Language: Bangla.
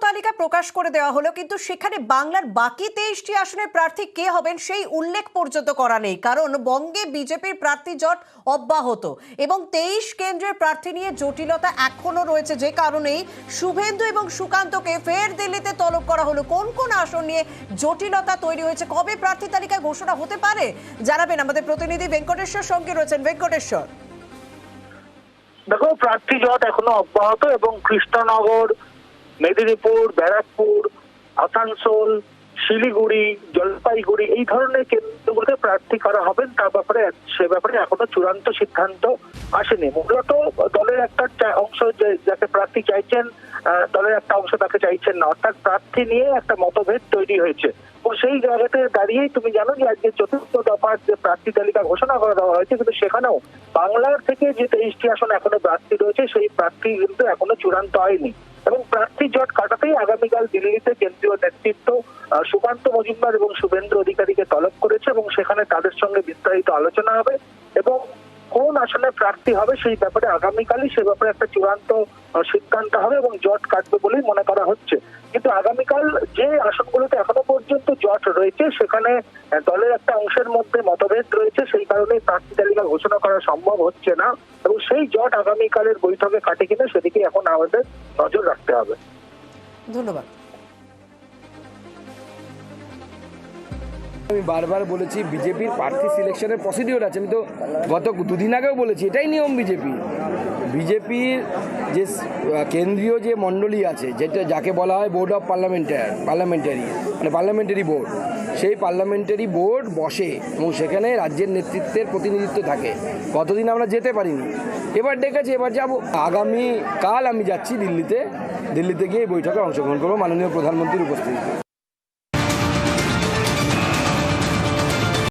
তালিকা প্রকাশ করে দেওয়া হলো, কিন্তু সেখানে বাংলার বাকি 23টি আসনের প্রার্থী কে হবেন সেই উল্লেখ পর্যন্ত করা নেই। কারণ বঙ্গে বিজেপির প্রার্থী জট অব্যাহত এবং 23 কেন্দ্রের প্রার্থী নিয়ে জটিলতা এখনো রয়েছে, যে কারণেই শুভেন্দু এবং সুকান্তকে ফের দিল্লিতে তলব করা হলো। কোন কোন আসন নিয়ে জটিলতা তৈরি হয়েছে, কবে প্রার্থী তালিকা ঘোষণা হতে পারে জানাবেন আমাদের প্রতিনিধি ভেঙ্কটেশ্বর সঙ্গে রয়েছেন। ভেঙ্কটেশ্বর, দেখো, প্রার্থী জট এখনো অব্যাহত এবং কৃষ্ণনগর, মেদিনীপুর, ব্যারাকপুর, আসানসোল, শিলিগুড়ি, জলপাইগুড়ি এই ধরনের কেন্দ্রগুলোতে প্রার্থী করা হবেন সে ব্যাপারে এখনো চূড়ান্ত সিদ্ধান্ত আসেনি। মূলত দলের একটা অংশ যাকে প্রার্থী চাইছেন, দলের একটা অংশ তাকে চাইছেন না, অর্থাৎ প্রার্থী নিয়ে একটা মতভেদ তৈরি হয়েছে। ও সেই জায়গাতে দাঁড়িয়েই তুমি জানো যে আজকে চতুর্থ দফার যে প্রার্থী তালিকা ঘোষণা করে দেওয়া হয়েছে, কিন্তু সেখানেও বাংলার থেকে যে 23টি আসন এখনো প্রার্থী রয়েছে সেই প্রার্থী কিন্তু এখনো চূড়ান্ত হয়নি। এবং প্রার্থী জট কাটাতেই আগামীকাল দিল্লিতে কেন্দ্রীয় নেতৃত্ব সুকান্ত মজুমদার এবং শুভেন্দু অধিকারীকে তলব করেছে এবং সেখানে তাদের সঙ্গে বিস্তারিত আলোচনা হবে এবং কোন আসনে প্রার্থী হবে সেই ব্যাপারে আগামীকালই সে ব্যাপারে একটা চূড়ান্ত সিদ্ধান্ত হবে এবং জট কাটবে বলেই মনে করা হচ্ছে। কিন্তু আগামীকাল যে আসনগুলোতে এখনো পর্যন্ত জট রয়েছে সেখানে দলের একটা অংশের মধ্যে মতভেদ রয়েছে, সেই কারণে প্রার্থী তালিকা ঘোষণা করা সম্ভব হচ্ছে না এবং সেই জট আগামীকালের বৈঠকে কাটে কিনা সেদিকে এখন আমাদের নজর রাখতে হবে। ধন্যবাদ। আমি বারবার বলেছি বিজেপির প্রার্থী সিলেকশনের প্রসিডিওর আছে। আমি তো গত দুদিন আগেও বলেছি এটাই নিয়ম। বিজেপির যে কেন্দ্রীয় যে মণ্ডলী আছে, যাকে বলা হয় বোর্ড অফ পার্লামেন্টারি বোর্ড, সেই পার্লামেন্টারি বোর্ড বসে এবং সেখানে রাজ্যের নেতৃত্বের প্রতিনিধিত্ব থাকে। কতদিন আমরা যেতে পারিনি, এবার ডেকেছে, এবার যাব। আগামীকাল আমি যাচ্ছি দিল্লিতে গিয়ে এই বৈঠকে অংশগ্রহণ করবো মাননীয় প্রধানমন্ত্রীর উপস্থিতিতে।